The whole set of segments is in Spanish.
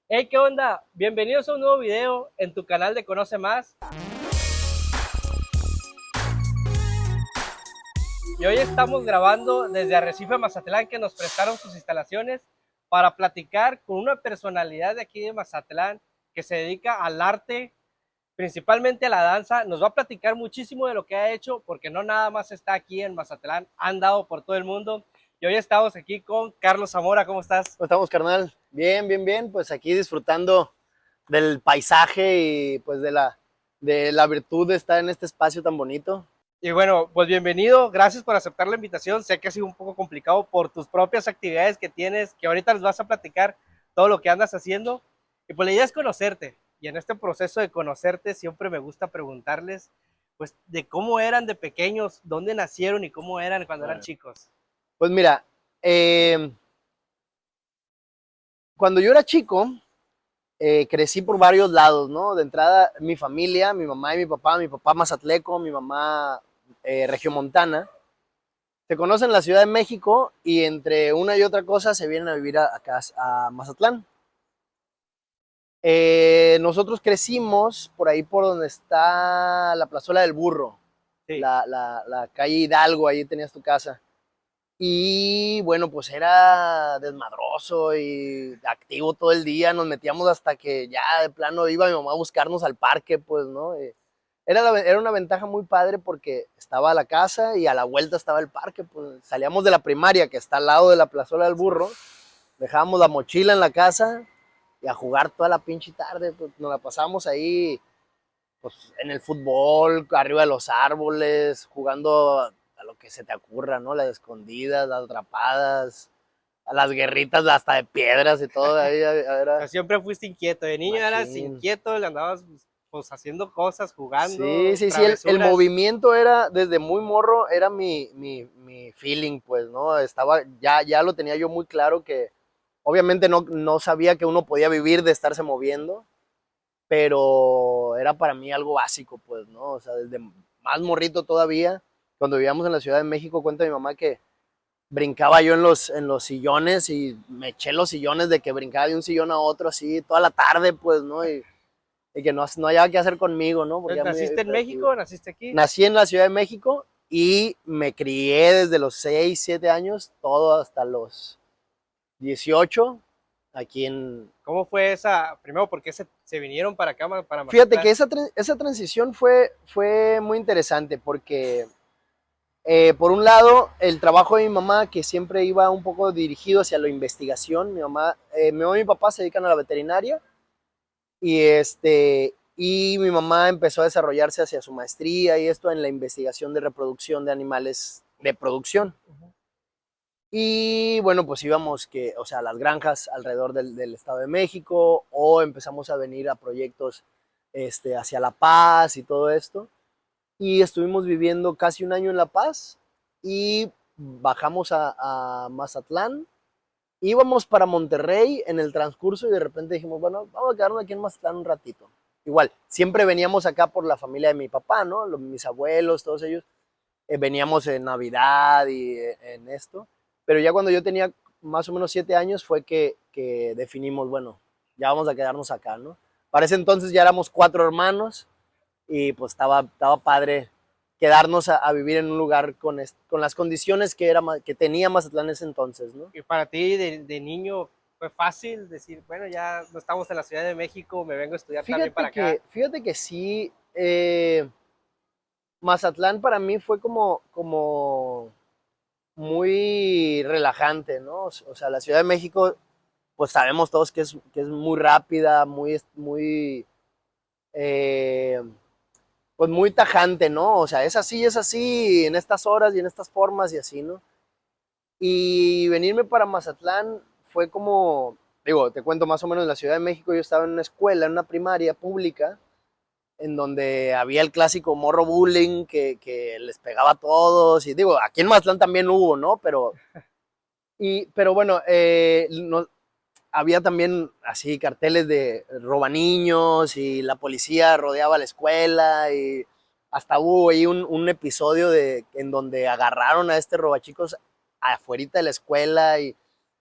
Hey, ¿qué onda? Bienvenidos a un nuevo video en tu canal de Conoce Más. Y hoy estamos grabando desde Arrecife, Mazatlán, que nos prestaron sus instalaciones para platicar con una personalidad de aquí de Mazatlán que se dedica al arte, principalmente a la danza. Nos va a platicar muchísimo de lo que ha hecho, porque no nada más está aquí en Mazatlán, ha andado por todo el mundo. Y hoy estamos aquí con Carlos Zamora. ¿Cómo estás? ¿Cómo estamos, carnal? Bien, bien, bien. Pues aquí disfrutando del paisaje y pues de la virtud de estar en este espacio tan bonito. Y bueno, pues bienvenido, gracias por aceptar la invitación. Sé que ha sido un poco complicado por tus propias actividades que tienes, que ahorita les vas a platicar todo lo que andas haciendo. Y pues la idea es conocerte. Y en este proceso de conocerte siempre me gusta preguntarles, pues, de cómo eran de pequeños, dónde nacieron y cómo eran cuando eran chicos. Pues mira, cuando yo era chico, crecí por varios lados, ¿no? De entrada, mi familia, mi mamá y mi papá mazatleco, mi mamá regiomontana, se conocen en la Ciudad de México y entre una y otra cosa se vienen a vivir acá a Mazatlán. Nosotros crecimos por ahí por donde está la plazuela del Burro, Sí, la calle Hidalgo, ahí tenías tu casa. Y bueno, pues era desmadroso y activo todo el día, nos metíamos hasta que ya de plano iba mi mamá a buscarnos al parque, pues, ¿no? Era una ventaja muy padre porque estaba la casa y a la vuelta estaba el parque, pues salíamos de la primaria que está al lado de la plazuela del Burro, dejábamos la mochila en la casa y a jugar toda la pinche tarde, pues nos la pasábamos ahí, pues en el fútbol, arriba de los árboles, jugando a lo que se te ocurra, ¿no? Las escondidas, las atrapadas, a las guerritas hasta de piedras y todo, ahí o sea, era siempre fuiste inquieto. De niño eras machín. inquieto, le andabas pues haciendo cosas, Sí, jugando, sí, sí, el travesuras. movimiento era, desde muy morro, era mi feeling, pues, ¿no? Ya lo tenía yo muy claro que, obviamente no sabía que uno podía vivir de estarse moviendo, pero era para mí algo básico, pues, ¿no? O sea, desde más morrito todavía, cuando vivíamos en la Ciudad de México, cuenta mi mamá que brincaba yo en los sillones y me eché los sillones de que brincaba de un sillón a otro así toda la tarde, pues, ¿no? Y que no había qué hacer conmigo, ¿no? Porque Entonces, era muy ¿naciste en hiperactivo. México? ¿Naciste aquí? Nací en la Ciudad de México y me crié desde los 6 7 años, todo hasta los 18 aquí en... ¿Cómo fue esa? Primero, ¿por qué se vinieron para acá, para Fíjate que Mazatlán? esa transición fue muy interesante porque, por un lado, el trabajo de mi mamá, que siempre iba un poco dirigido hacia la investigación, mi mamá y mi papá se dedican a la veterinaria y mi mamá empezó a desarrollarse hacia su maestría y esto en la investigación de reproducción de animales de producción. Y bueno, pues íbamos o sea, a las granjas alrededor del Estado de México o empezamos a venir a proyectos hacia La Paz y todo esto. Y estuvimos viviendo casi un año en La Paz y bajamos a Mazatlán. Íbamos para Monterrey en el transcurso y de repente dijimos, bueno, vamos a quedarnos aquí en Mazatlán un ratito. Igual, siempre veníamos acá por la familia de mi papá, ¿no? Mis abuelos, todos ellos. Veníamos en Navidad y en esto. Pero ya cuando yo tenía más o menos 7 años fue que definimos, bueno, ya vamos a quedarnos acá, ¿no? Para ese entonces ya éramos 4 hermanos y pues estaba padre quedarnos a vivir en un lugar con las condiciones que tenía Mazatlán en ese entonces, ¿no? Y para ti, de niño, fue fácil decir, bueno, ya no estamos en la Ciudad de México, me vengo a estudiar también para acá. Fíjate que sí, Mazatlán para mí fue como muy relajante, ¿no? O sea, la Ciudad de México, pues sabemos todos que es muy rápida, eh, pues muy tajante, ¿no? O sea, es así, en estas horas y en estas formas y así, ¿no? Y venirme para Mazatlán fue como, digo, te cuento más o menos en la Ciudad de México, yo estaba en una escuela, en una primaria pública, en donde había el clásico morro bullying que les pegaba a todos, y digo, aquí en Mazatlán también hubo, ¿no? Pero bueno, había también así carteles de roba niños y la policía rodeaba la escuela y hasta hubo ahí un episodio en donde agarraron a este robachicos afuerita de la escuela y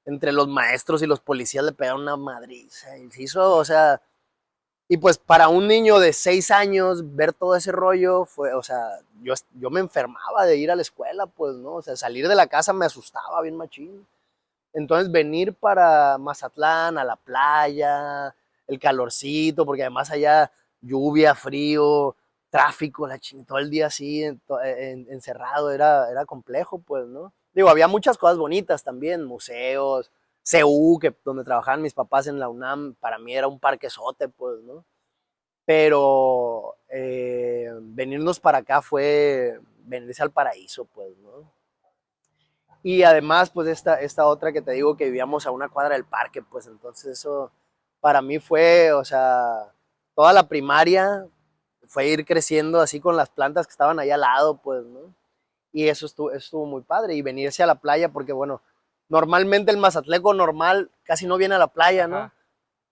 entre los maestros y los policías le pegaron una madriza. Y se hizo, o sea, y pues para un niño de 6 años ver todo ese rollo fue, o sea, yo me enfermaba de ir a la escuela, pues, ¿no? O sea, salir de la casa me asustaba bien machín. Entonces venir para Mazatlán, a la playa, el calorcito, porque además allá lluvia, frío, tráfico, todo el día así encerrado, era complejo, pues, ¿no? Digo, había muchas cosas bonitas también, museos, CU, donde trabajaban mis papás en la UNAM, para mí era un parquesote, pues, ¿no? Pero venirnos para acá fue venirse al paraíso, pues, ¿no? Y además, pues esta otra que te digo que vivíamos a una cuadra del parque, pues entonces eso para mí fue, o sea, toda la primaria fue ir creciendo así con las plantas que estaban ahí al lado, pues, ¿no? Y eso estuvo muy padre. Y venirse a la playa, porque bueno, normalmente el mazatleco normal casi no viene a la playa, ¿no? Ajá.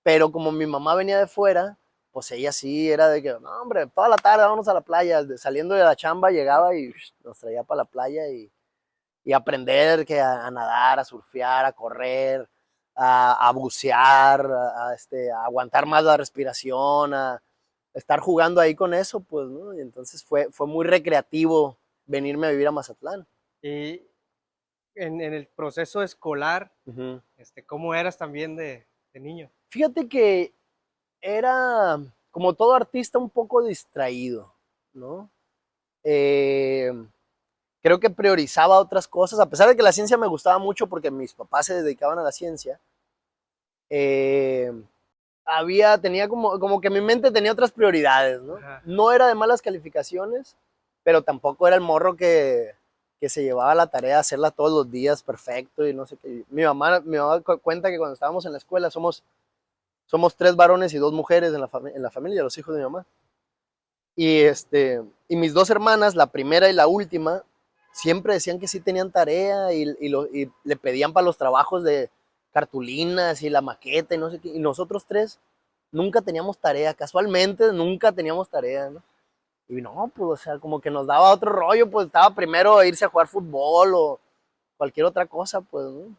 Pero como mi mamá venía de fuera, pues ella sí era de que, no, hombre, toda la tarde vamos a la playa. Saliendo de la chamba llegaba y nos traía para la playa y aprender a nadar, a surfear, a correr, a bucear, a aguantar más la respiración, a estar jugando ahí con eso, pues, ¿no? Y entonces fue muy recreativo venirme a vivir a Mazatlán. Y en el proceso escolar, Ujú. ¿cómo eras también de niño? Fíjate que era, como todo artista, un poco distraído, ¿no? Eh, Creo que priorizaba otras cosas, a pesar de que la ciencia me gustaba mucho porque mis papás se dedicaban a la ciencia. eh, tenía como que mi mente tenía otras prioridades, ¿no? Ajá. No era de malas calificaciones, pero tampoco era el morro que se llevaba la tarea de hacerla todos los días perfecto y no sé qué. Mi mamá cuenta que cuando estábamos en la escuela somos 3 varones y 2 mujeres en la familia, los hijos de mi mamá. Y mis 2 hermanas, la primera y la última, siempre decían que sí tenían tarea y le pedían para los trabajos de cartulinas y la maqueta y no sé qué. Y nosotros 3 nunca teníamos tarea, casualmente nunca teníamos tarea, ¿no? Y no, pues, o sea, como que nos daba otro rollo, pues estaba primero irse a jugar fútbol o cualquier otra cosa, pues, ¿no?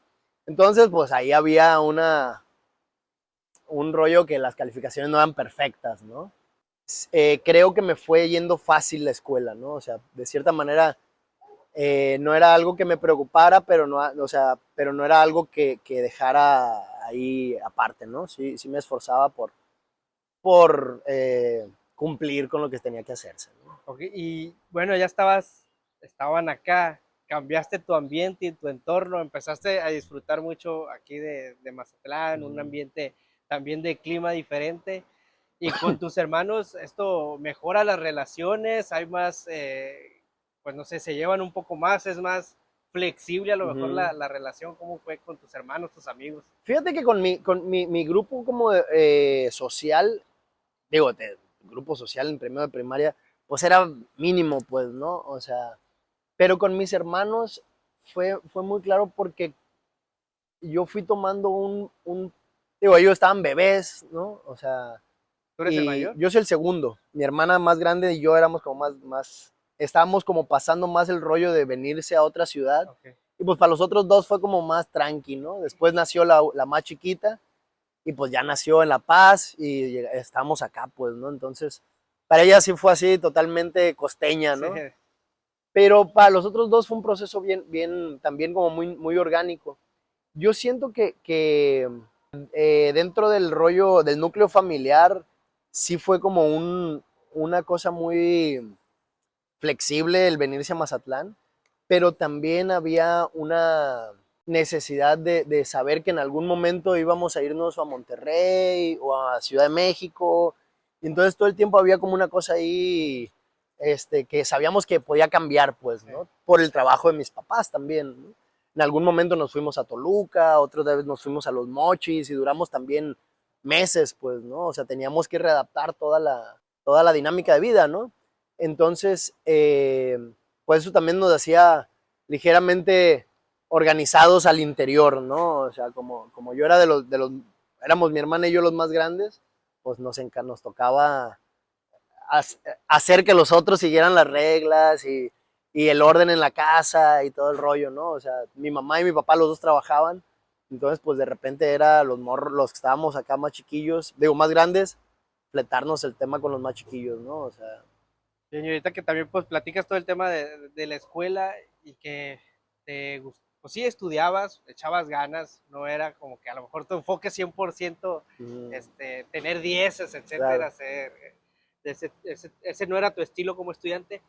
Entonces, pues ahí había un rollo que las calificaciones no eran perfectas, ¿no? Creo que me fue yendo fácil la escuela, ¿no? O sea, de cierta manera no era algo que me preocupara, pero no, o sea, pero no era algo que dejara ahí aparte, ¿no? Sí, sí me esforzaba por cumplir con lo que tenía que hacerse, ¿no? Ok, y bueno, estaban acá, cambiaste tu ambiente y tu entorno, empezaste a disfrutar mucho aquí de Mazatlán, un Mm. ambiente también de clima diferente. Y con tus hermanos, esto mejora las relaciones, hay más, pues no sé, se llevan un poco más, es más flexible a lo mejor Ujú. la relación, ¿cómo fue con tus hermanos, tus amigos? Fíjate que con mi grupo como social, digo, grupo social en primero de primaria, pues era mínimo, pues, ¿no? O sea, pero con mis hermanos fue muy claro porque yo fui tomando digo, ellos estaban bebés, ¿no? O sea, ¿Tú eres el y mayor? yo soy el segundo. Mi hermana más grande y yo éramos como estábamos como pasando más el rollo de venirse a otra ciudad. Ok. Y pues para los otros dos fue como más tranqui, ¿no? Después nació la más chiquita y pues ya nació en La Paz y estamos acá, pues, ¿no? Entonces, para ella sí fue así totalmente costeña, Sí, ¿no? Pero para los otros dos fue un proceso bien, también como muy, muy orgánico. Yo siento que dentro del rollo del núcleo familiar sí fue como una cosa muy flexible el venirse a Mazatlán, pero también había una necesidad de saber que en algún momento íbamos a irnos a Monterrey o a Ciudad de México. Y entonces todo el tiempo había como una cosa ahí que sabíamos que podía cambiar, pues, sí. ¿no? Por el trabajo de mis papás también, ¿no? En algún momento nos fuimos a Toluca, otras veces nos fuimos a Los Mochis y duramos también meses, pues, ¿no? O sea, teníamos que readaptar toda la dinámica de vida, ¿no? Entonces, pues eso también nos hacía ligeramente organizados al interior, ¿no? O sea, como yo era éramos mi hermana y yo los más grandes, pues nos tocaba hacer que los otros siguieran las reglas y el orden en la casa y todo el rollo, ¿no? O sea, mi mamá y mi papá los dos trabajaban, Entonces, pues de repente era los morros, los que estábamos acá más chiquillos, digo, más grandes, fletarnos el tema con los más chiquillos, ¿no? O sea, Señorita, que también pues platicas todo el tema de la escuela y que pues sí estudiabas, echabas ganas, no era como que a lo mejor tu enfoque 100%, tener 10, etcétera, claro. ese no era tu estilo como estudiante.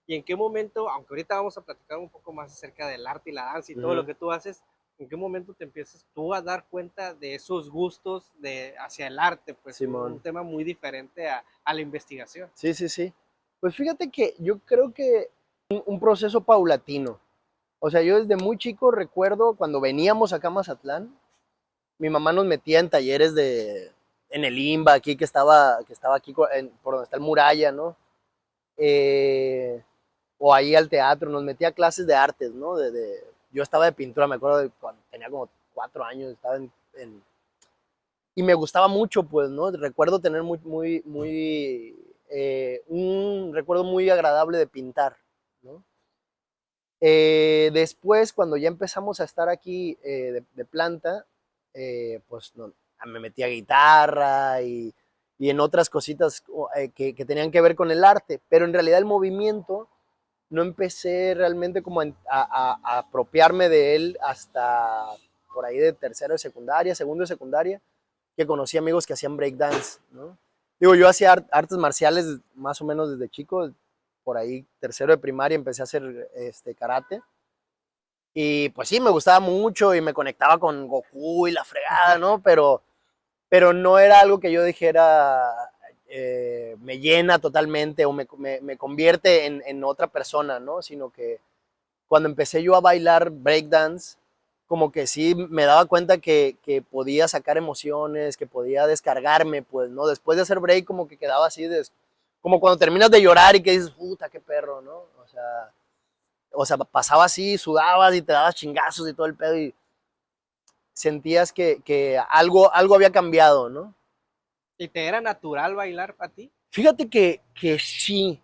¿Y en qué momento, aunque ahorita vamos a platicar un poco más acerca del arte y la danza y todo lo que tú haces, en qué momento te empiezas tú a dar cuenta de esos gustos hacia el arte? Pues un Simón. tema muy diferente a la investigación. Sí, sí, sí. Pues fíjate que yo creo que un proceso paulatino. O sea, yo desde muy chico recuerdo cuando veníamos acá a Mazatlán, mi mamá nos metía en talleres en el IMBA, aquí que estaba aquí por donde está el Muralla, ¿no? O ahí al teatro, nos metía a clases de artes, ¿no? Yo estaba de pintura, me acuerdo de cuando tenía como 4 años, estaba y me gustaba mucho, pues, ¿no? Recuerdo tener un recuerdo muy agradable de pintar, ¿no? Después, cuando ya empezamos a estar aquí de planta, pues no, me metí a guitarra y en otras cositas que tenían que ver con el arte, pero en realidad el movimiento no empecé realmente como a apropiarme de él hasta por ahí de tercero de secundaria, segundo de secundaria, que conocí amigos que hacían breakdance, ¿no? Digo, yo hacía artes marciales más o menos desde chico, por ahí tercero de primaria empecé a hacer karate. Y pues sí, me gustaba mucho y me conectaba con Goku y la fregada, ¿no? Pero no era algo que yo dijera me llena totalmente o me convierte en otra persona, ¿no? Sino que cuando empecé yo a bailar breakdance, como que sí me daba cuenta que podía sacar emociones, que podía descargarme, pues, ¿no? Después de hacer break, como que quedaba así, como cuando terminas de llorar y que dices, puta, qué perro, ¿no? O sea, pasaba así, sudabas y te dabas chingazos y todo el pedo y sentías que algo había cambiado, ¿no? ¿Y te era natural bailar para ti? Fíjate que sí,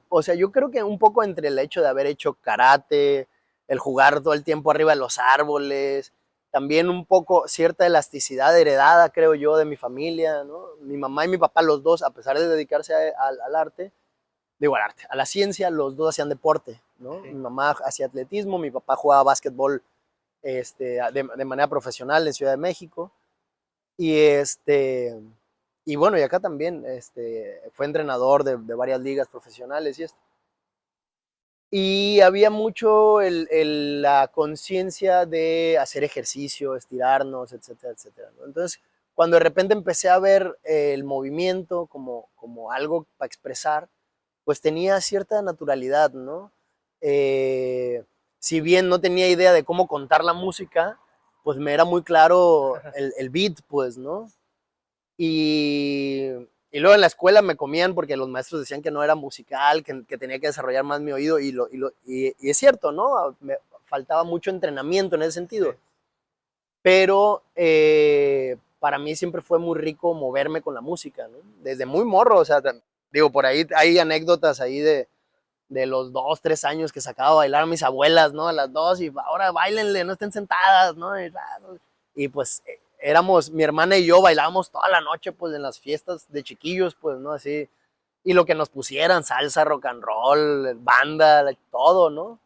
o sea, yo creo que un poco entre el hecho de haber hecho karate, el jugar todo el tiempo arriba de los árboles, también un poco cierta elasticidad heredada, creo yo, de mi familia, ¿no? Mi mamá y mi papá, los dos, a pesar de dedicarse al arte, digo al arte, a la ciencia, los dos hacían deporte, ¿no? Sí. Mi mamá hacía atletismo, mi papá jugaba básquetbol de manera profesional en Ciudad de México. Y y bueno, y acá también fue entrenador de varias ligas profesionales y esto. Y había mucho la conciencia de hacer ejercicio, estirarnos, etcétera, etcétera, ¿no? Entonces, cuando de repente empecé a ver el movimiento como algo para expresar, pues tenía cierta naturalidad, ¿no? Eh, si bien no tenía idea de cómo contar la música, pues me era muy claro el beat, pues, ¿no? Y, y luego en la escuela me comían porque los maestros decían que no era musical, que tenía que desarrollar más mi oído, y es cierto, ¿no? Me faltaba mucho entrenamiento en ese Sí. sentido, pero para mí siempre fue muy rico moverme con la música, ¿no? Desde muy morro, o sea, digo, por ahí hay anécdotas ahí de los 2, 3 años que sacaba a bailar a mis abuelas, ¿no? A las 2 y ahora bailenle, no estén sentadas, ¿no? Y pues éramos, mi hermana y yo bailábamos toda la noche, pues en las fiestas de chiquillos, pues, ¿no? Así, y lo que nos pusieran, salsa, rock and roll, banda, todo, ¿no?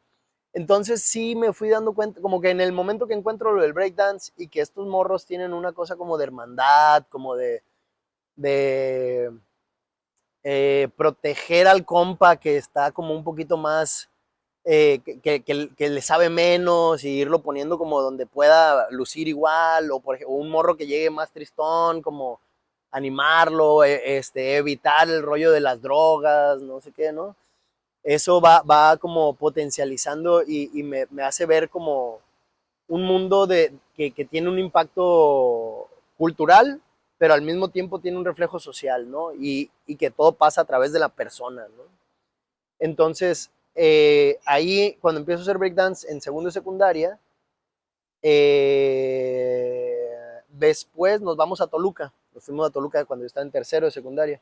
Entonces sí me fui dando cuenta, como que en el momento que encuentro lo del breakdance y que estos morros tienen una cosa como de hermandad, como de proteger al compa que está como un poquito más, que le sabe menos y irlo poniendo como donde pueda lucir igual, o por ejemplo, un morro que llegue más tristón, como animarlo, evitar el rollo de las drogas, no sé qué, ¿no? Eso va como potencializando y me hace ver como un mundo que tiene un impacto cultural, pero al mismo tiempo tiene un reflejo social, ¿no? Y que todo pasa a través de la persona, ¿no? Entonces, ahí cuando empiezo a hacer breakdance en segundo de secundaria, después nos vamos a Toluca, nos fuimos a Toluca cuando yo estaba en tercero de secundaria.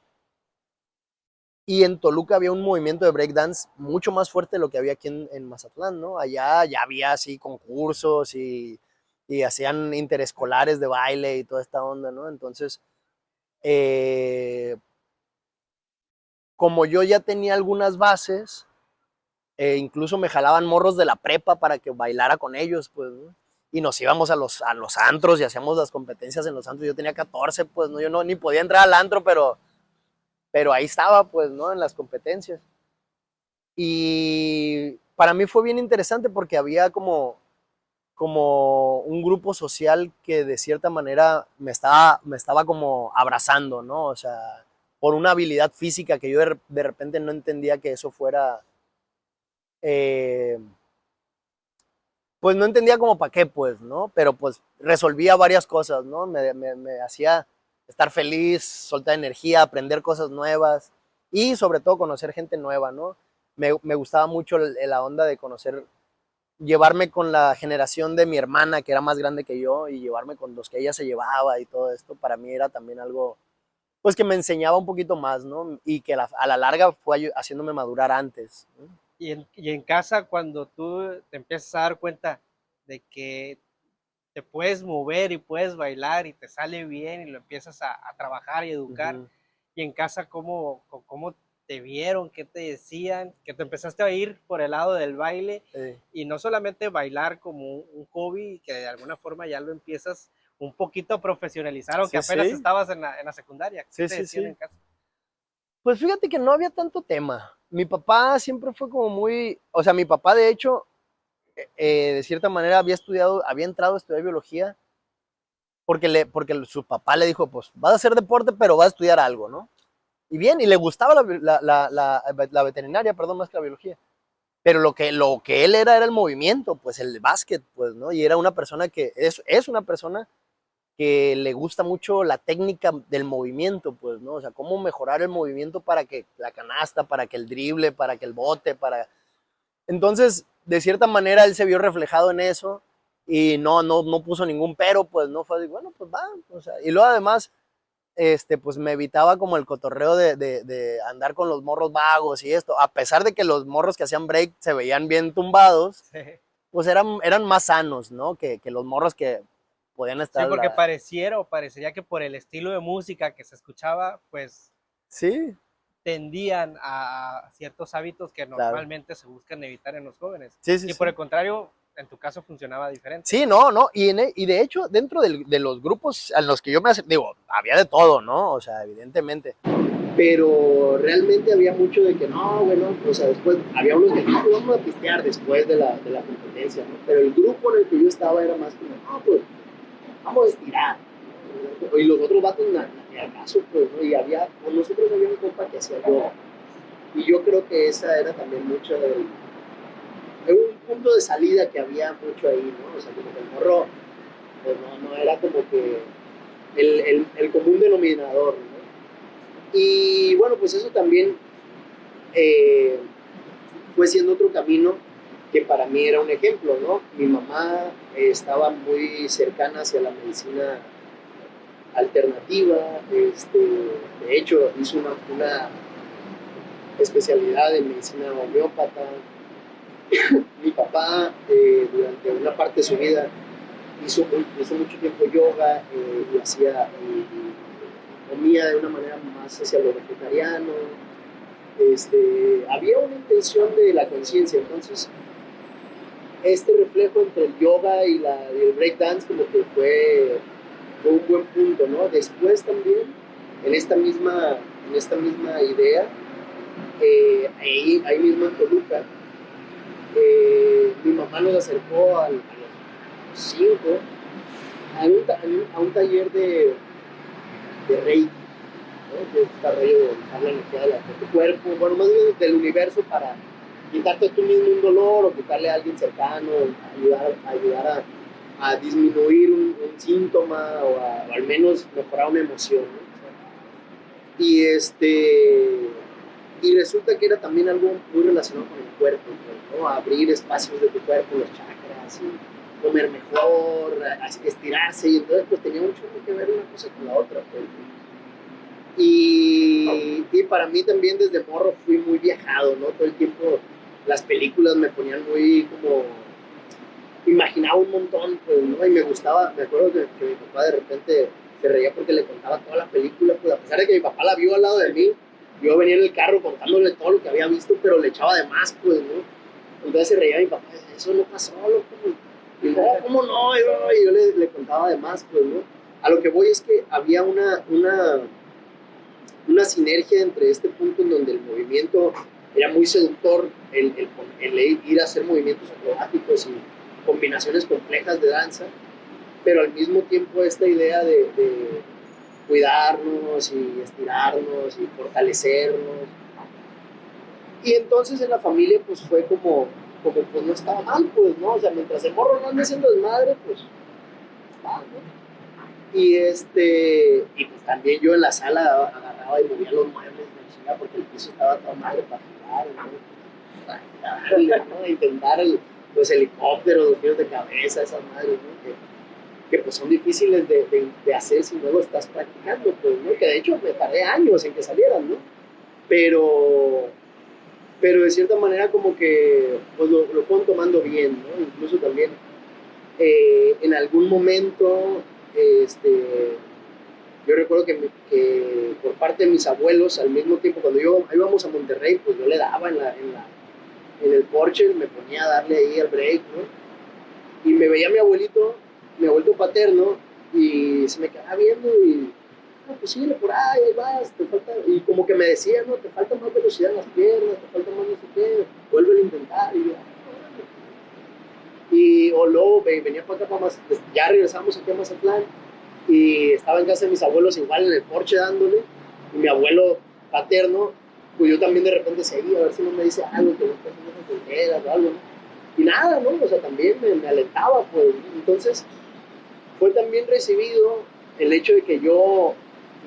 Y en Toluca había un movimiento de breakdance mucho más fuerte de lo que había aquí en Mazatlán, ¿no? Allá ya había así concursos y hacían interescolares de baile y toda esta onda, ¿no? Entonces, como yo ya tenía algunas bases, incluso me jalaban morros de la prepa para que bailara con ellos, pues, ¿no? Y nos íbamos a los antros y hacíamos las competencias en los antros. Yo tenía 14, pues, ¿no? Yo no, ni podía entrar al antro, pero ahí estaba, pues, ¿no? En las competencias. Y para mí fue bien interesante porque había como un grupo social que de cierta manera me estaba como abrazando, ¿no? O sea, por una habilidad física que yo de repente no entendía que eso fuera, eh, pues no entendía como para qué, pues, ¿no? Pero pues resolvía varias cosas, ¿no? Me hacía estar feliz, soltar energía, aprender cosas nuevas y sobre todo conocer gente nueva, ¿no? Me gustaba mucho la onda de conocer, llevarme con la generación de mi hermana, que era más grande que yo, y llevarme con los que ella se llevaba y todo esto, para mí era también algo, pues que me enseñaba un poquito más, ¿no? Y que a la larga fue haciéndome madurar antes, ¿no? Y en casa, cuando tú te empiezas a dar cuenta de que te puedes mover y puedes bailar y te sale bien y lo empiezas a trabajar y educar, Ujú. y en casa, ¿cómo te vieron? ¿Qué te decían? Que te empezaste a ir por el lado del baile y no solamente bailar como un hobby, que de alguna forma ya lo empiezas un poquito a profesionalizar, aunque Sí, apenas sí, estabas en la secundaria. ¿Qué sí, te sí, decían en sí. casa? Pues fíjate que no había tanto tema. Mi papá siempre fue como muy, o sea, mi papá de hecho, de cierta manera había estudiado, había entrado a estudiar biología porque su papá le dijo, pues vas a hacer deporte, pero vas a estudiar algo, ¿no? Y bien, y le gustaba la veterinaria, perdón, más que la biología. Pero lo que él era el movimiento, pues el básquet, pues, ¿no? Y era una persona que es una persona que le gusta mucho la técnica del movimiento, pues, ¿no? O sea, cómo mejorar el movimiento para que la canasta, para que el drible, para que el bote, para... Entonces, de cierta manera, él se vio reflejado en eso y no puso ningún pero, pues, no fue así, bueno, pues va, o sea, y luego además, pues me evitaba como el cotorreo de andar con los morros vagos y esto, a pesar de que los morros que hacían break se veían bien tumbados, Sí. pues eran más sanos, ¿no? Que los morros que podían Sí, estar... porque pareciera o parecería que por el estilo de música que se escuchaba, pues Sí, tendían a ciertos hábitos que claro. normalmente se buscan evitar en los jóvenes. Sí, sí, Y por sí. el contrario, en tu caso funcionaba diferente. Sí, no, y de hecho, dentro de los grupos en los que yo digo, había de todo, ¿no? O sea, evidentemente. Pero realmente había mucho de que no, bueno, o sea, después había unos que no, pues vamos a pistear después de la competencia, ¿no? Pero el grupo en el que yo estaba era más como, no, pues vamos a estirar. Y los otros vatos, ni al caso, pues, ¿no? Y había, con nosotros había un compa que hacía yoga. Y yo creo que esa era también mucho de un punto de salida que había mucho ahí, ¿no? O sea, como que el morro, pues no era como que el común denominador, ¿no? Y bueno, pues eso también eh, fue siendo otro camino que para mí era un ejemplo, ¿no? Mi mamá estaba muy cercana hacia la medicina alternativa, de hecho hizo una especialidad en medicina homeópata. Mi papá durante una parte de su vida hizo mucho tiempo yoga y comía de una manera más hacia lo vegetariano. Había una intención de la conciencia, entonces este reflejo entre el yoga y el breakdance como que fue un buen punto, ¿no? Después también, en esta misma idea, ahí mismo en Toluca, mi mamá nos acercó a los 5 a un taller de Reiki, ¿no? Que está rollo de la energía de tu cuerpo, bueno, más bien del universo para quitarte tú mismo un dolor o quitarle a alguien cercano, ayudar a disminuir un síntoma o al menos mejorar una emoción, ¿no? Y resulta que era también algo muy relacionado con el cuerpo, ¿no? Abrir espacios de tu cuerpo, los chakras, y comer mejor, estirarse, y entonces pues tenía mucho que ver una cosa con la otra. Pues. Y para mí también desde morro fui muy viajado, ¿no? Todo el tiempo las películas me ponían muy como imaginaba un montón, pues, ¿no? Y me gustaba, me acuerdo que mi papá de repente se reía porque le contaba toda la película, pues a pesar de que mi papá la vio al lado de mí, yo venía en el carro contándole todo lo que había visto, pero le echaba de más, pues, ¿no? Entonces se reía mi papá, eso no pasó, loco. Y no, ¿cómo no? Y yo le contaba de más, pues, ¿no? A lo que voy es que había una sinergia entre este punto en donde el movimiento era muy seductor, el ir a hacer movimientos acrobáticos y combinaciones complejas de danza, pero al mismo tiempo esta idea de cuidarnos y estirarnos y fortalecernos. Y entonces en la familia pues fue como pues no estaba mal, pues, ¿no? O sea, mientras el morro no ande haciendo desmadre, pues, va, ¿no? Y pues también yo en la sala agarraba y movía los muebles, me chingaba porque el piso estaba todo madre para jugar, ¿no? Intentar los helicópteros, los tiros de cabeza, esas madres, ¿no? Que pues son difíciles de hacer si no lo estás practicando, pues, ¿no? Que de hecho me tardé años en que salieran, ¿no? Pero, pero de cierta manera como que pues lo fueron tomando bien, ¿no? Incluso también en algún momento, yo recuerdo que por parte de mis abuelos, al mismo tiempo, cuando íbamos a Monterrey, pues yo le daba en el porche, me ponía a darle ahí el break, ¿no? Y me veía mi abuelito paterno, y se me quedaba viendo y, no, pues síguele por ahí vas, te falta, y como que me decía, no, te falta más velocidad en las piernas, te falta más no sé qué, vuelve a intentar, y yo, o luego venía para acá, ya regresamos aquí a Mazatlán, y estaba en casa de mis abuelos igual en el porche dándole, y mi abuelo paterno, pues yo también de repente seguía a ver si no me dice algo, que no está haciendo tonteras o algo, ¿no? Y nada, ¿no? O sea, también me alentaba, pues. Entonces, fue también recibido el hecho de que yo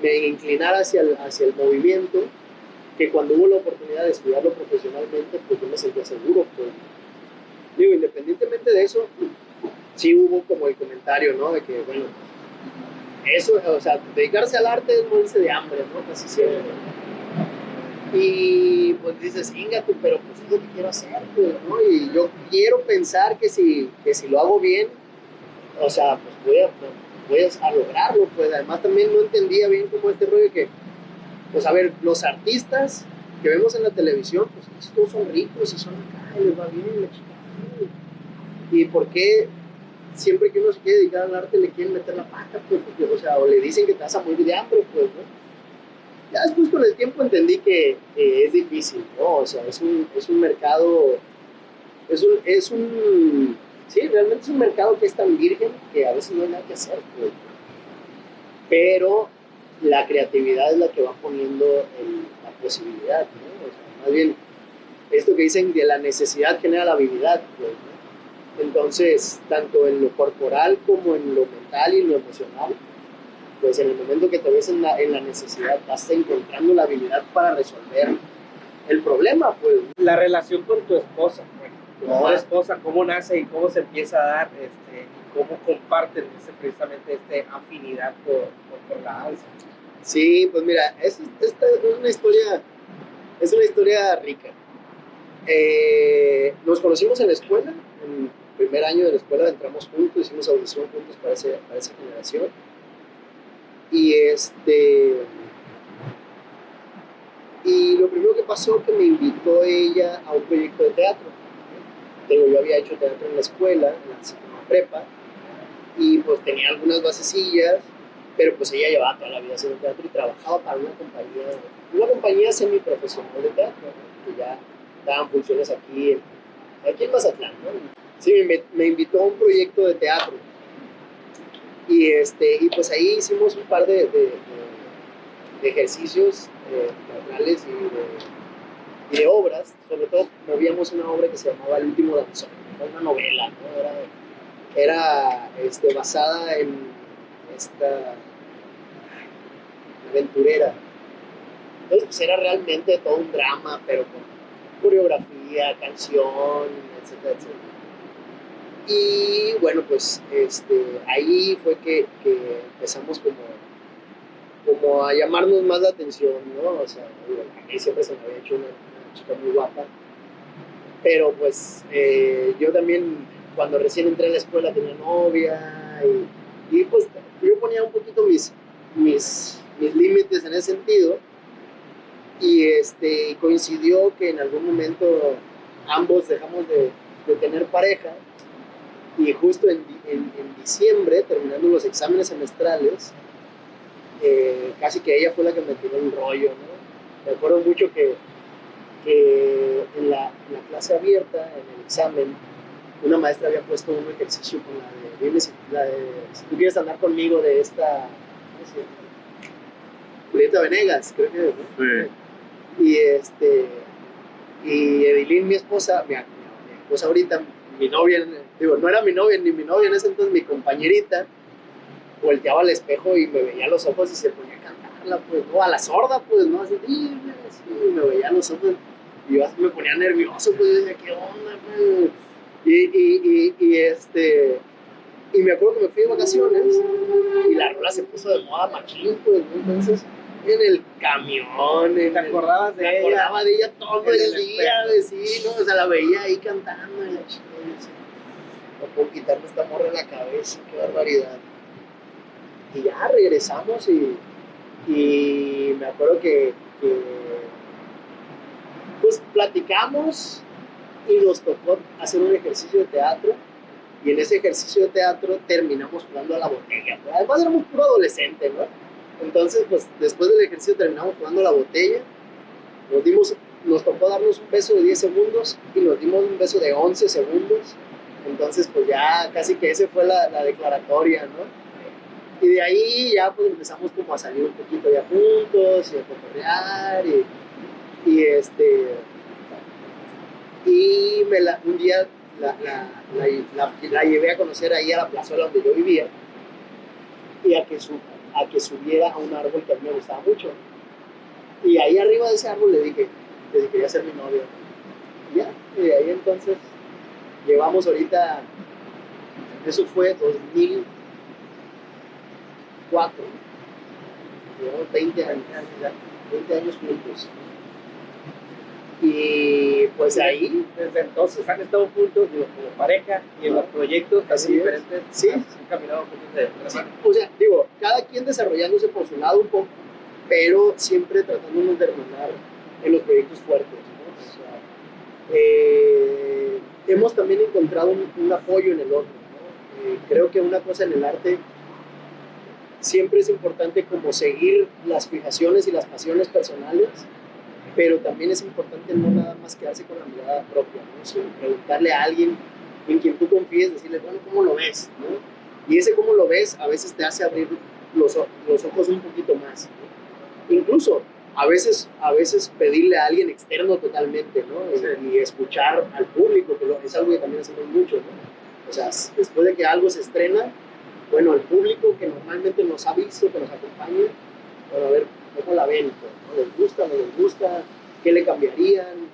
me inclinara hacia el movimiento, que cuando hubo la oportunidad de estudiarlo profesionalmente, pues yo me sentía seguro, pues. Digo, independientemente de eso, sí hubo como el comentario, ¿no? De que, bueno, eso, o sea, dedicarse al arte es morirse de hambre, ¿no? Casi siempre. Y pues dices, tú, pero pues es lo que quiero hacer, pues, ¿no? Y yo quiero pensar que si lo hago bien, o sea, pues voy a lograrlo, pues. Además también no entendía bien cómo este rollo de que, pues a ver, los artistas que vemos en la televisión, pues todos son ricos y son acá, y les va bien, la chica. ¿Y por qué siempre que uno se quiere dedicar al arte le quieren meter la pata, pues? Porque, o sea, o le dicen que te vas a morir de hambre, pues, ¿no? Ya después con el tiempo entendí que es difícil, ¿no? O sea, es un mercado, sí, realmente es un mercado que es tan virgen que a veces no hay nada que hacer, pues. Pero la creatividad es la que va poniendo la posibilidad, ¿no? O sea, más bien, esto que dicen que la necesidad genera la habilidad, pues, ¿no? Entonces, tanto en lo corporal como en lo mental y en lo emocional, pues en el momento que te ves en la necesidad, vas encontrando la habilidad para resolver el problema, pues. La relación con tu esposa, bueno, tu esposa, cómo nace y cómo se empieza a dar, y cómo comparten precisamente afinidad por la danza. Sí, pues mira, esta es una historia rica. Nos conocimos en la escuela, en el primer año de la escuela entramos juntos, hicimos audición juntos para esa generación. Y lo primero que pasó que me invitó ella a un proyecto de teatro. Yo había hecho teatro en la escuela, en la prepa, y pues tenía algunas basecillas, pero pues ella llevaba toda la vida haciendo teatro y trabajaba para una compañía semiprofesional de teatro, ¿no? Que ya daban funciones aquí en Mazatlán, ¿no? Sí, me invitó a un proyecto de teatro. Y pues ahí hicimos un par de ejercicios teatrales y de obras. Sobre todo movíamos una obra que se llamaba El último danzón, una novela, ¿no? Era basada en esta aventurera. Entonces pues era realmente todo un drama, pero con coreografía, canción, etcétera, etcétera. Y bueno, pues ahí fue que empezamos como a llamarnos más la atención, ¿no? O sea, a mí siempre se me había hecho una chica muy guapa, pero pues yo también cuando recién entré a la escuela tenía novia y pues yo ponía un poquito mis límites en ese sentido y coincidió que en algún momento ambos dejamos de tener pareja y justo en diciembre, terminando los exámenes semestrales, casi que ella fue la que me tiró el rollo, ¿no? Me acuerdo mucho que en la clase abierta, en el examen, una maestra había puesto un ejercicio con la de si tú quieres andar conmigo, de esta, ¿cómo se llama? Julieta Venegas, creo que, ¿no? Sí. Y Edilín, mi esposa, mi esposa ahorita, mi novia, digo, no era mi novia ni mi novia en ese entonces, mi compañerita, volteaba al espejo y me veía los ojos y se ponía a cantarla, pues, no, a la sorda, pues, ¿no? Así, me veía los ojos y yo así me ponía nervioso, pues, yo decía, ¿qué onda, pues? Y me acuerdo que me fui de vacaciones y la rola se puso de moda machín, pues, ¿no? Entonces, en el camión, ¿Te acordabas de ella? Me acordaba de ella todo el día, sí, ¿no? O sea, la veía ahí cantando y la chica, no puedo quitarme esta morra de la cabeza, qué barbaridad. Y ya regresamos y me acuerdo que pues platicamos y nos tocó hacer un ejercicio de teatro y en ese ejercicio de teatro terminamos jugando a la botella. Además éramos puro adolescente, ¿no? Entonces, pues después del ejercicio terminamos jugando a la botella, nos tocó darnos un beso de 10 segundos y nos dimos un beso de 11 segundos. Entonces, pues ya casi que esa fue la declaratoria, ¿no? Y de ahí ya pues empezamos como a salir un poquito ya juntos y a cotorrear y un día la llevé a conocer ahí a la plazuela donde yo vivía y a que subiera a un árbol que a mí me gustaba mucho. Y ahí arriba de ese árbol le dije que si quería ser mi novio. Y ya, y de ahí entonces llevamos ahorita, eso fue 2004, llevamos 20 años juntos. Y pues ahí, desde entonces han estado juntos, digo, como pareja y en los proyectos casi diferentes. Sí, han caminado juntos de sí. O sea, digo, cada quien desarrollándose por su lado un poco, pero siempre tratándonos de hermanar en los proyectos fuertes, ¿no? O sea, hemos también encontrado un apoyo en el otro, ¿no? Creo que una cosa en el arte siempre es importante como seguir las fijaciones y las pasiones personales, pero también es importante no nada más quedarse con la mirada propia, ¿no? Sino preguntarle a alguien en quien tú confíes, decirle, bueno, ¿cómo lo ves? ¿No? Y ese cómo lo ves a veces te hace abrir los ojos un poquito más, ¿no? Incluso a veces pedirle a alguien externo totalmente, ¿no? Sí. Y escuchar al público, que es algo que también hacemos mucho, ¿no? O sea, después de que algo se estrena, bueno, el público que normalmente nos ha visto, que nos acompaña, bueno, a ver cómo la ven, ¿no? ¿Les gusta, no les gusta? ¿Qué le cambiarían?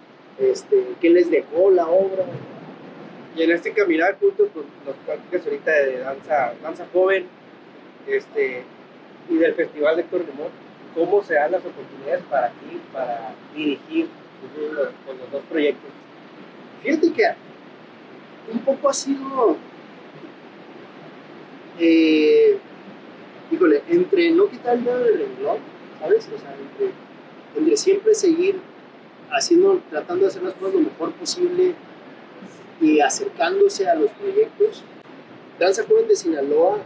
¿Qué les dejó la obra? Y en este caminar juntos, pues, nos platicas ahorita de danza joven, y del Festival de Héctor Limón, ¿cómo se dan las oportunidades para ti, para dirigir con los dos proyectos? Fíjate que un poco ha sido, híjole, entre no quitar el dedo del renglón, ¿sabes? O sea, entre siempre seguir tratando de hacer las cosas lo mejor posible y acercándose a los proyectos. Danza Joven de Sinaloa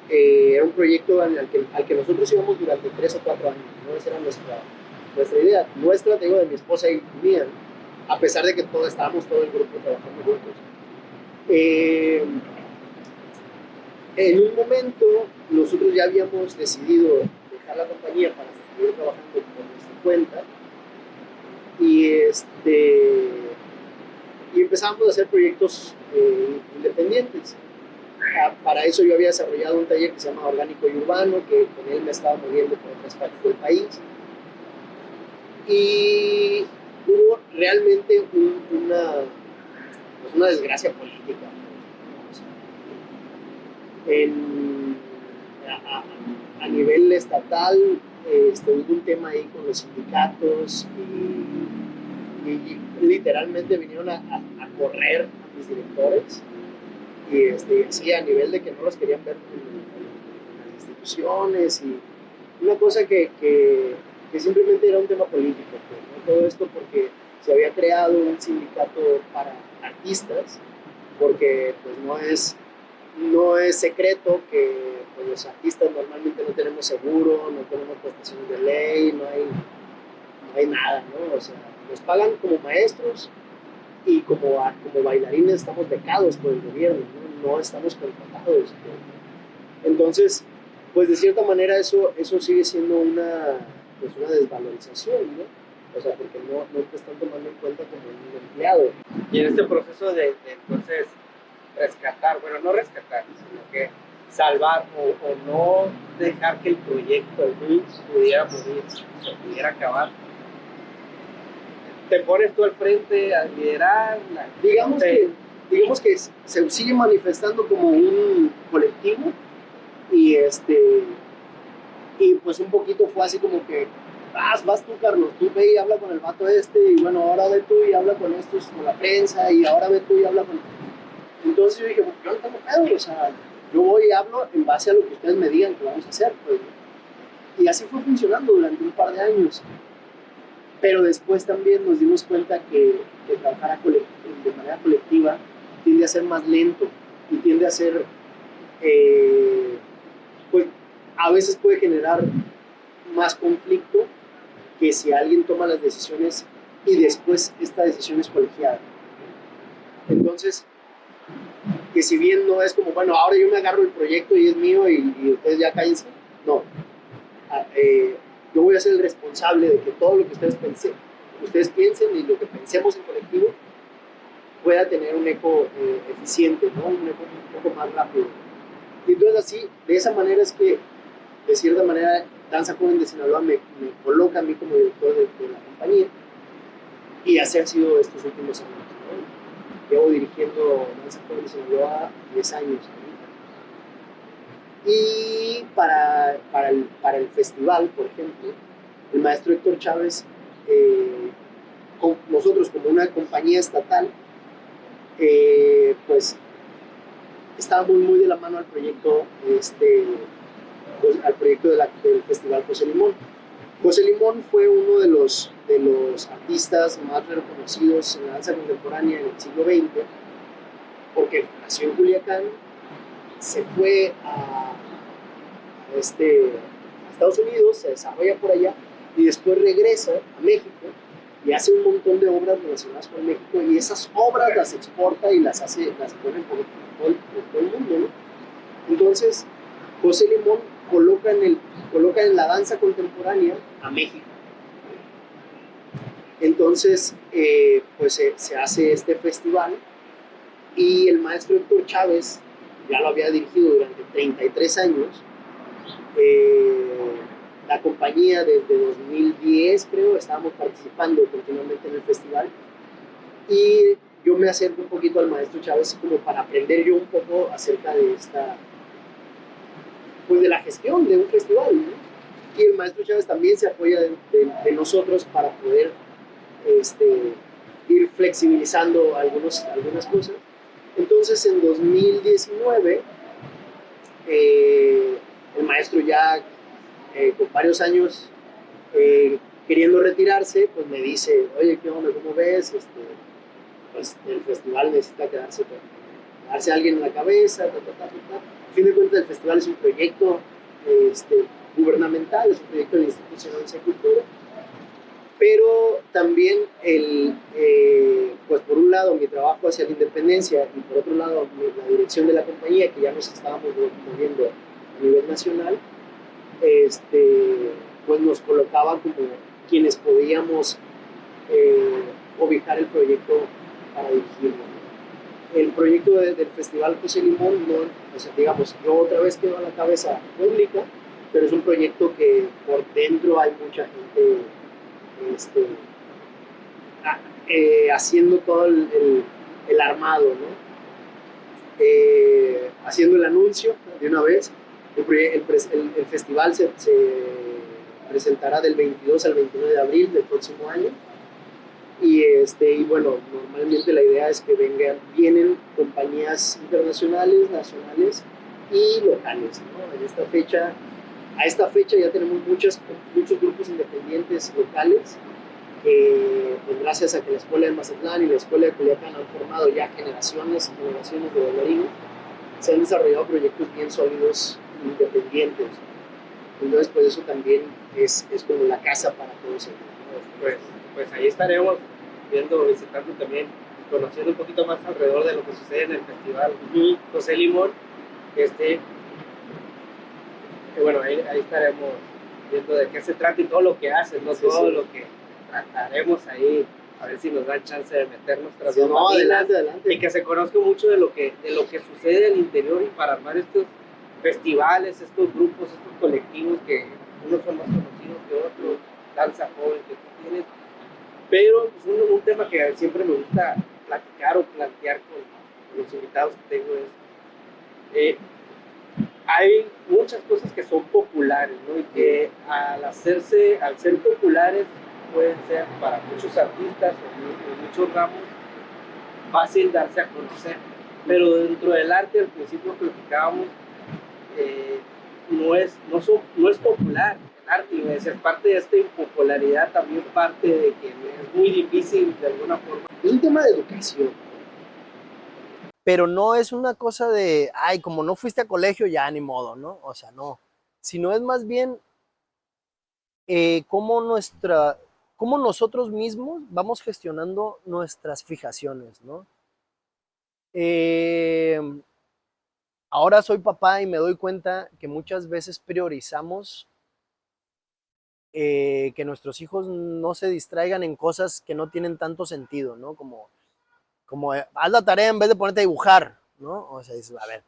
era un proyecto al que nosotros íbamos durante 3 o 4 años, ¿no? Esa era nuestra idea. Nuestra, te digo, de mi esposa y mía, a pesar de que estábamos todo el grupo trabajando juntos. En un momento, nosotros ya habíamos decidido dejar la compañía para seguir trabajando por nuestra cuenta y empezamos a hacer proyectos independientes. Para eso yo había desarrollado un taller que se llama Orgánico y Urbano, que con él me estaba moviendo por otras partes del país. Y hubo realmente una desgracia política. A nivel estatal hubo un tema ahí con los sindicatos y literalmente vinieron a correr a mis directores y así a nivel de que no los querían ver en las instituciones, y una cosa que simplemente era un tema político, pues, ¿no? Todo esto porque se había creado un sindicato para artistas, porque pues no es secreto que pues, los artistas normalmente no tenemos seguro, no tenemos prestaciones de ley, no hay nada, ¿no? O sea, nos pagan como maestros y como bailarines estamos becados por el gobierno, no estamos contratados. Entonces, pues de cierta manera eso sigue siendo pues una desvalorización, ¿no? O sea, porque no te están tomando en cuenta como un empleado. Y en este proceso de entonces rescatar, bueno, no rescatar, sino que salvar o no dejar que el proyecto de Luis pudiera morir, se pudiera acabar, te pones tú al frente a liderar. Digamos que se sigue manifestando como un colectivo y y pues un poquito fue así como que vas tú, Carlos, tú ve y habla con el vato y bueno, ahora ve tú y habla con estos, con la prensa, y ahora ve tú y habla con... Entonces yo dije, pues, yo no tengo pedo, o sea, yo voy y hablo en base a lo que ustedes me digan que vamos a hacer, pues. Y así fue funcionando durante un par de años. Pero después también nos dimos cuenta que trabajar de manera colectiva tiende a ser más lento y tiende a ser, pues a veces puede generar más conflicto que si alguien toma las decisiones y después esta decisión es colegiada. Entonces, que si bien no es como, bueno, ahora yo me agarro el proyecto y es mío y ustedes ya cállense, no. Yo voy a ser el responsable de que todo lo que ustedes piensen y lo que pensemos en colectivo pueda tener un eco eficiente, ¿no? Un eco un poco más rápido. Y entonces así, de esa manera es que, de cierta manera, Danza Joven de Sinaloa me coloca a mí como director de la compañía, y así han sido estos últimos años, ¿no? Llevo dirigiendo Danza Joven de Sinaloa 10 años. Y para el festival, por ejemplo, el maestro Héctor Chávez, nosotros como una compañía estatal, pues estábamos muy de la mano al proyecto, al proyecto del Festival José Limón. José Limón fue uno de los artistas más reconocidos en la danza contemporánea en el siglo XX, porque nació en Culiacán, se fue a Estados Unidos, se desarrolla por allá y después regresa a México y hace un montón de obras relacionadas con México, y esas obras las exporta y las pone por todo el mundo, ¿no? Entonces, José Limón coloca en la danza contemporánea a México. Entonces, pues se hace este festival, y el maestro Héctor Chávez ya lo había dirigido durante 33 años. La compañía desde 2010, creo, estábamos participando continuamente en el festival, y yo me acerco un poquito al maestro Chávez como para aprender yo un poco acerca de pues de la gestión de un festival, ¿no? Y el maestro Chávez también se apoya de nosotros para poder ir flexibilizando algunas cosas. Entonces, en 2019, el maestro ya con varios años queriendo retirarse, pues me dice, oye, ¿qué onda? ¿Cómo ves? Pues el festival necesita quedarse alguien en la cabeza, A fin de cuentas, el festival es un proyecto gubernamental, es un proyecto del Instituto Nacional de Cultura, pero también pues por un lado mi trabajo hacia la independencia, y por otro lado la dirección de la compañía, que ya nos estábamos moviendo a nivel nacional, pues nos colocaba como quienes podíamos ubicar el proyecto para dirigirlo. El proyecto del Festival José Limón, o sea, digamos, yo otra vez quedo a la cabeza pública, pero es un proyecto que por dentro hay mucha gente haciendo todo el armado, ¿no? Haciendo el anuncio de una vez. El festival se presentará del 22 al 29 de abril del próximo año. Y bueno, normalmente la idea es que vienen compañías internacionales, nacionales y locales, ¿no? A esta fecha ya tenemos muchos grupos independientes locales que, pues, gracias a que la Escuela de Mazatlán y la Escuela de Culiacán han formado ya generaciones y generaciones de bailarines, se han desarrollado proyectos bien sólidos, independientes. Entonces, pues eso también es como la casa para todos ellos, ¿no? Pues ahí estaremos viendo, visitando también, conociendo un poquito más alrededor de lo que sucede en el festival José Limón. Bueno, ahí estaremos viendo de qué se trata y todo lo que hacen, ¿no? Sí, todo sí. Lo que trataremos ahí, a ver si nos dan chance de meter nuestras sí, no, adelante. Y que se conozca mucho de lo que sucede al interior y para armar estos festivales, estos grupos, estos colectivos que unos son más conocidos que otros, danza joven que tú tienes, pero pues, un tema que siempre me gusta platicar o plantear con los invitados que tengo es hay muchas cosas que son populares, ¿no? Y que al ser populares, pueden ser para muchos artistas o en muchos ramos fácil darse a conocer. Pero dentro del arte, al principio platicábamos, no es popular el arte, y es parte de esta impopularidad, también parte de que es muy difícil de alguna forma. Es un tema de educación. Pero no es una cosa de, ay, como no fuiste a colegio, ya ni modo, ¿no? O sea, no. Sino es más bien cómo nosotros mismos vamos gestionando nuestras fijaciones, ¿no? Ahora soy papá y me doy cuenta que muchas veces priorizamos que nuestros hijos no se distraigan en cosas que no tienen tanto sentido, ¿no? Como haz la tarea en vez de ponerte a dibujar, ¿no? O sea, dices, a ver,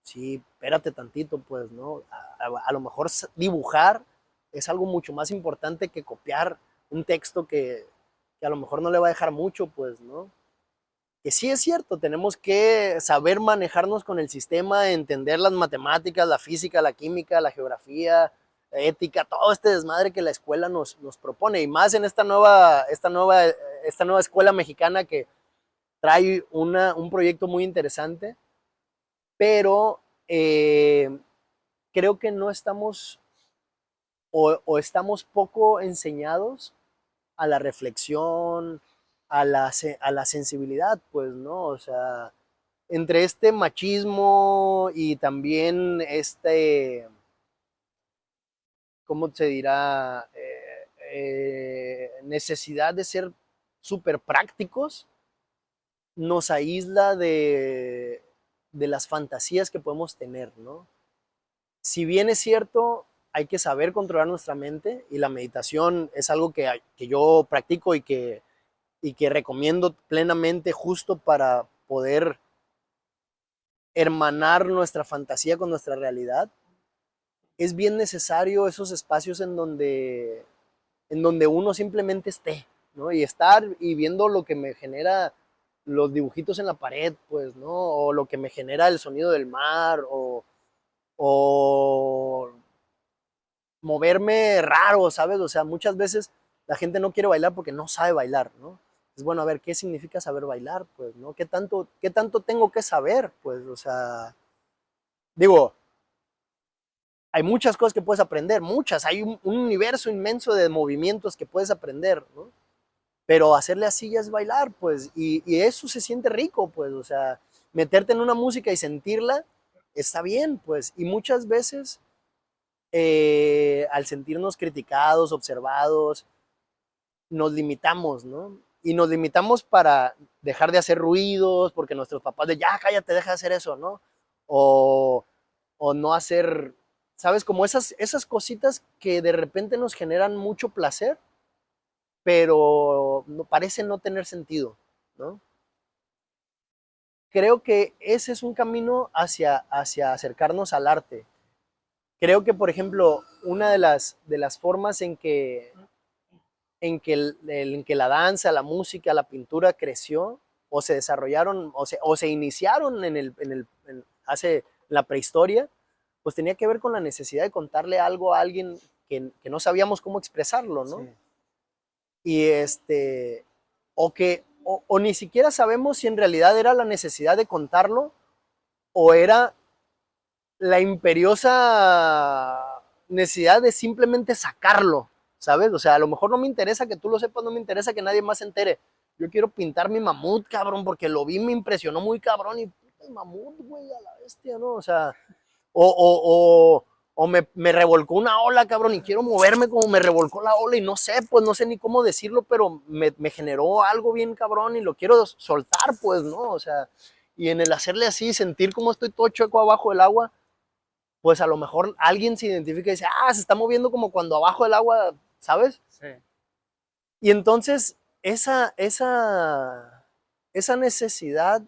sí, espérate tantito, pues, ¿no? A lo mejor dibujar es algo mucho más importante que copiar un texto que a lo mejor no le va a dejar mucho, pues, ¿no? Que sí es cierto, tenemos que saber manejarnos con el sistema, entender las matemáticas, la física, la química, la geografía, la ética, todo este desmadre que la escuela nos propone, y más en esta nueva escuela mexicana que trae un proyecto muy interesante, pero creo que no estamos o estamos poco enseñados a la reflexión, a la sensibilidad, pues, ¿no? O sea, entre este machismo y también ¿cómo se dirá? Necesidad de ser súper prácticos, nos aísla de las fantasías que podemos tener, ¿no? Si bien es cierto, hay que saber controlar nuestra mente, y la meditación es algo que yo practico y que recomiendo plenamente, justo para poder hermanar nuestra fantasía con nuestra realidad. Es bien necesario esos espacios en donde uno simplemente esté, ¿no? Y estar y viendo lo que me genera los dibujitos en la pared, pues, ¿no? O lo que me genera el sonido del mar, o moverme raro, ¿sabes? O sea, muchas veces la gente no quiere bailar porque no sabe bailar, ¿no? Es bueno, a ver, ¿qué significa saber bailar? Pues, ¿no? ¿Qué tanto tengo que saber? Pues, o sea, digo, hay muchas cosas que puedes aprender, muchas, hay un universo inmenso de movimientos que puedes aprender, ¿no? Pero hacerle así ya es bailar, pues, y eso se siente rico, pues, o sea, meterte en una música y sentirla está bien, pues, y muchas veces al sentirnos criticados, observados, nos limitamos, ¿no? Y nos limitamos para dejar de hacer ruidos, porque nuestros papás de ya cállate, deja de hacer eso, ¿no? O, o no hacer, ¿sabes? Como esas cositas que de repente nos generan mucho placer, pero no, parece no tener sentido, ¿no? Creo que ese es un camino hacia acercarnos al arte. Creo que, por ejemplo, una de las formas en que la danza, la música, la pintura creció o se desarrollaron o se iniciaron hace la prehistoria, pues tenía que ver con la necesidad de contarle algo a alguien que no sabíamos cómo expresarlo, ¿no? Sí. Y o ni siquiera sabemos si en realidad era la necesidad de contarlo o era la imperiosa necesidad de simplemente sacarlo, ¿sabes? O sea, a lo mejor no me interesa que tú lo sepas, no me interesa que nadie más se entere. Yo quiero pintar mi mamut, cabrón, porque lo vi, me impresionó muy cabrón y el mamut, güey, a la bestia, ¿no? O sea, o me revolcó una ola, cabrón, y quiero moverme como me revolcó la ola y no sé, pues no sé ni cómo decirlo, pero me generó algo bien cabrón y lo quiero soltar, pues, ¿no? O sea, y en el hacerle así, sentir cómo estoy todo chueco abajo del agua, pues a lo mejor alguien se identifica y dice, ah, se está moviendo como cuando abajo del agua, ¿sabes? Sí. Y entonces esa necesidad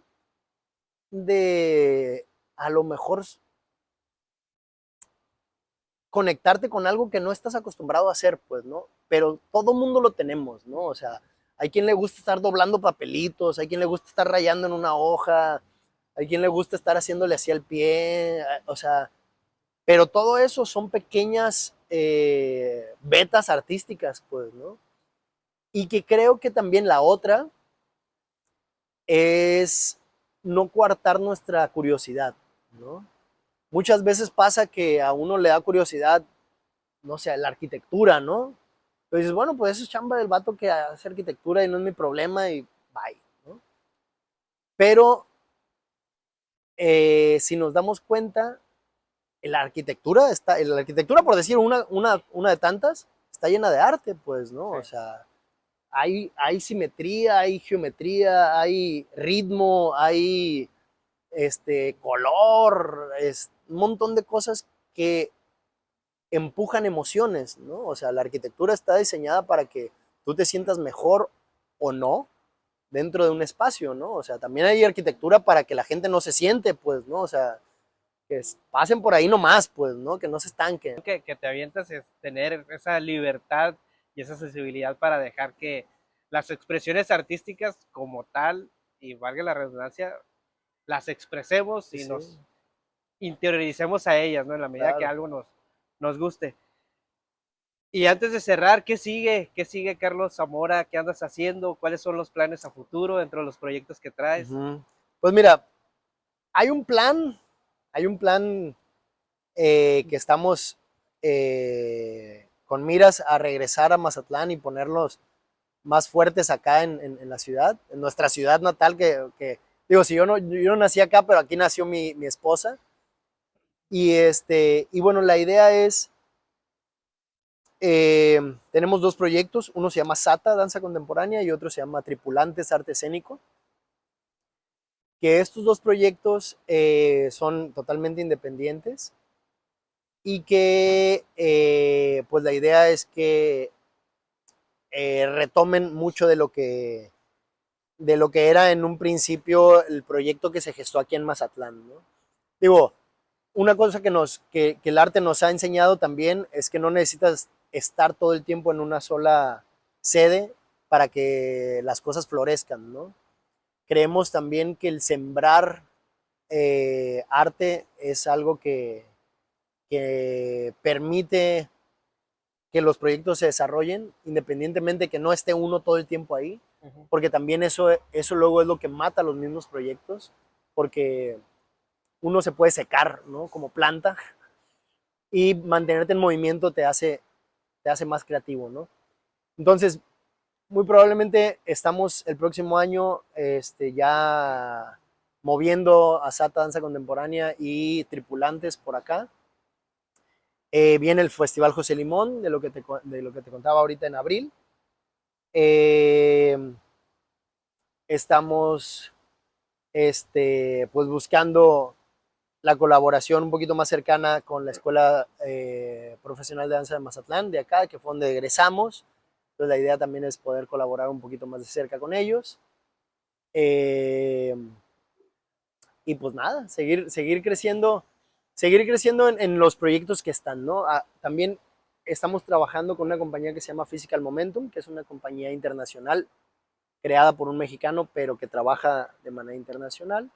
de a lo mejor conectarte con algo que no estás acostumbrado a hacer, pues, ¿no? Pero todo mundo lo tenemos, ¿no? O sea, hay quien le gusta estar doblando papelitos, hay quien le gusta estar rayando en una hoja, hay quien le gusta estar haciéndole así al pie, o sea, pero todo eso son pequeñas vetas artísticas, pues, ¿no? Y que creo que también la otra es no coartar nuestra curiosidad, ¿no? Muchas veces pasa que a uno le da curiosidad, no sé, la arquitectura, ¿no? Pero dices, bueno, pues eso es chamba del vato que hace arquitectura y no es mi problema y bye, ¿no? Pero si nos damos cuenta, la arquitectura, por decir una de tantas, está llena de arte, pues, ¿no? Sí. O sea, hay simetría, hay geometría, hay ritmo, hay color, un montón de cosas que empujan emociones, ¿no? O sea, la arquitectura está diseñada para que tú te sientas mejor o no dentro de un espacio, ¿no? O sea, también hay arquitectura para que la gente no se siente, pues, ¿no? O sea, que pasen por ahí nomás, pues, ¿no? Que no se estanquen. Que te avientas es tener esa libertad y esa sensibilidad para dejar que las expresiones artísticas como tal, y valga la redundancia, las expresemos y Sí, nos interioricemos a ellas, ¿no? En la medida que claro. algo nos guste. Y antes de cerrar, ¿qué sigue? ¿Qué sigue, Carlos Zamora? ¿Qué andas haciendo? ¿Cuáles son los planes a futuro dentro de los proyectos que traes? Uh-huh. Pues mira, hay un plan, hay un plan que estamos con miras a regresar a Mazatlán y ponerlos más fuertes acá en la ciudad, en nuestra ciudad natal, digo, si yo no nací acá, pero aquí nació mi esposa. Y bueno, la idea es, tenemos dos proyectos, uno se llama SATA, Danza Contemporánea, y otro se llama Tripulantes, Arte Escénico, que estos dos proyectos son totalmente independientes y que pues la idea es que retomen mucho de lo que era en un principio el proyecto que se gestó aquí en Mazatlán, ¿no? Digo, una cosa que el arte nos ha enseñado también es que no necesitas estar todo el tiempo en una sola sede para que las cosas florezcan, ¿no? Creemos también que el sembrar arte es algo que permite que los proyectos se desarrollen, independientemente que no esté uno todo el tiempo ahí, Uh-huh. porque también eso luego es lo que mata los mismos proyectos, porque uno se puede secar, ¿no? Como planta, y mantenerte en movimiento te hace más creativo, ¿no? Entonces, muy probablemente estamos el próximo año ya moviendo a Sata Danza Contemporánea y Tripulantes por acá. Viene el Festival José Limón, de lo que te contaba ahorita en abril. Eh, estamos pues buscando la colaboración un poquito más cercana con la Escuela Profesional de Danza de Mazatlán, de acá, que fue donde egresamos. Entonces la idea también es poder colaborar un poquito más de cerca con ellos. Eh, y pues nada, seguir creciendo en los proyectos que están, ¿no? También estamos trabajando con una compañía que se llama Physical Momentum, que es una compañía internacional creada por un mexicano, pero que trabaja de manera internacional.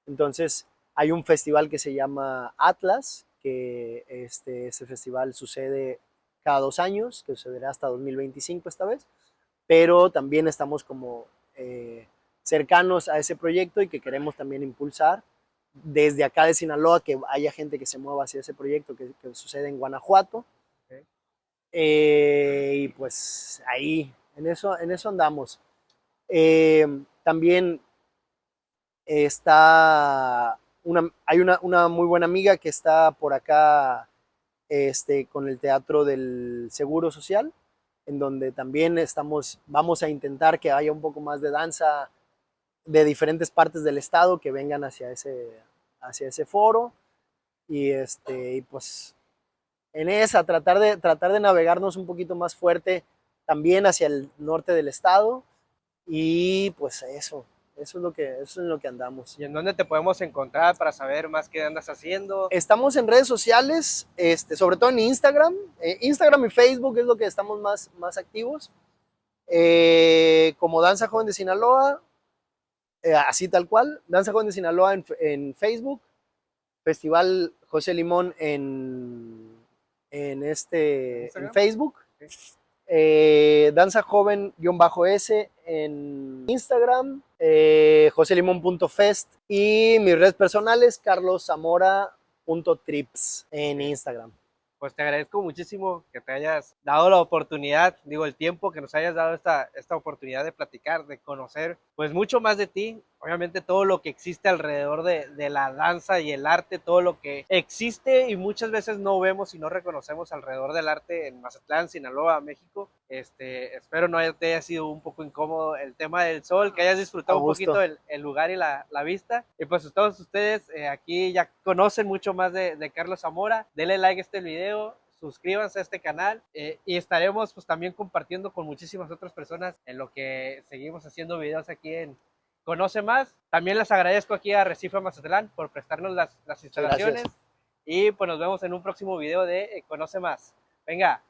Entonces, hay un festival que se llama Atlas, que ese festival sucede cada 2 años, que sucederá hasta 2025 esta vez. pero también estamos como cercanos a ese proyecto y que queremos también impulsar desde acá de Sinaloa, que haya gente que se mueva hacia ese proyecto que sucede en Guanajuato. Ok. Y pues ahí, en eso andamos. También hay una muy buena amiga que está por acá con el Teatro del Seguro Social, en donde también vamos a intentar que haya un poco más de danza de diferentes partes del estado que vengan hacia ese foro. Y pues en esa, tratar de navegarnos un poquito más fuerte también hacia el norte del estado. Y pues eso es lo que andamos. ¿Y en dónde te podemos encontrar para saber más qué andas haciendo? Estamos en redes sociales, sobre todo en Instagram. Instagram y Facebook es lo que estamos más activos. Como Danza Joven de Sinaloa, así tal cual. Danza Joven de Sinaloa en Facebook. Festival José Limón en ¿Instagram? Facebook. Okay. Danza Joven-S en Instagram, joselimon.fest y mis redes personales, carloszamora.trips en Instagram. Pues te agradezco muchísimo que te hayas dado la oportunidad, digo, el tiempo que nos hayas dado esta oportunidad de platicar, de conocer, pues mucho más de ti. Obviamente todo lo que existe alrededor de la danza y el arte, todo lo que existe y muchas veces no vemos y no reconocemos alrededor del arte en Mazatlán, Sinaloa, México. Espero no te haya sido un poco incómodo el tema del sol, que hayas disfrutado un poquito el lugar y la vista. Y pues todos ustedes aquí ya conocen mucho más de Carlos Zamora. Denle like a este video, suscríbanse a este canal y estaremos pues también compartiendo con muchísimas otras personas en lo que seguimos haciendo videos aquí en Conoce Más. También les agradezco aquí a Recife Mazatlán por prestarnos las instalaciones. Gracias. Y pues nos vemos en un próximo video de Conoce Más. Venga.